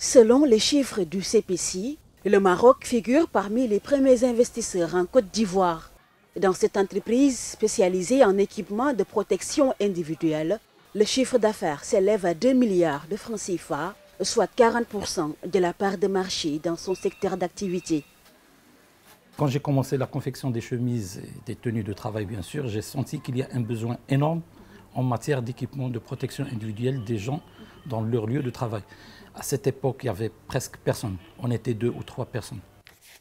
Selon les chiffres du CPC, le Maroc figure parmi les premiers investisseurs en Côte d'Ivoire. Dans cette entreprise spécialisée en équipements de protection individuelle, le chiffre d'affaires s'élève à 2 milliards de francs CFA, soit 40% de la part de marché dans son secteur d'activité. Quand j'ai commencé la confection des chemises et des tenues de travail, bien sûr, j'ai senti qu'il y a un besoin énorme en matière d'équipement de protection individuelle des gens dans leur lieu de travail. À cette époque, il n'y avait presque personne. On était 2 ou 3 personnes.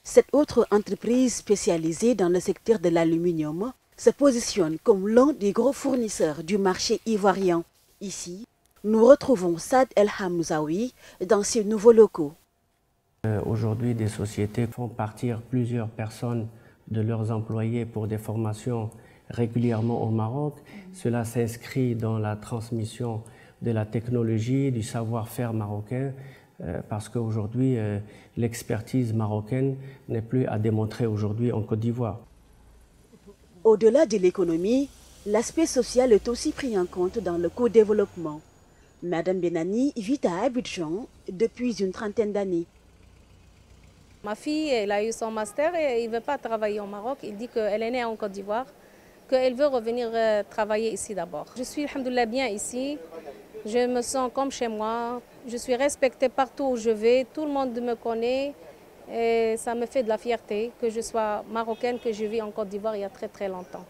Cette autre entreprise spécialisée dans le secteur de l'aluminium se positionne comme l'un des gros fournisseurs du marché ivoirien. Ici, nous retrouvons Saad El Hamzaoui dans ses nouveaux locaux. Aujourd'hui, des sociétés font partir plusieurs personnes de leurs employés pour des formations régulièrement au Maroc. Cela s'inscrit dans la transmission de la technologie, du savoir-faire marocain, parce qu'aujourd'hui, l'expertise marocaine n'est plus à démontrer aujourd'hui en Côte d'Ivoire. Au-delà de l'économie, l'aspect social est aussi pris en compte dans le co-développement. Madame Benani vit à Abidjan depuis une trentaine d'années. Ma fille, elle a eu son master et elle ne veut pas travailler au Maroc. Elle dit qu'elle est née en Côte d'Ivoire, qu'elle veut revenir travailler ici d'abord. Je suis, alhamdoulilah, bien ici. Je me sens comme chez moi. Je suis respectée partout où je vais. Tout le monde me connaît. Et ça me fait de la fierté que je sois marocaine, que je vis en Côte d'Ivoire il y a très très longtemps.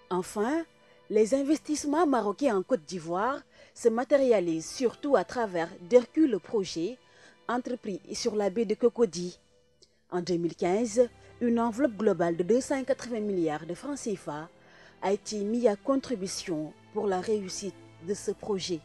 Enfin, les investissements marocains en Côte d'Ivoire se matérialisent surtout à travers d'Hercule Projets, entrepris sur la baie de Cocody. En 2015, une enveloppe globale de 280 milliards de francs CFA a été mise à contribution pour la réussite de ce projet.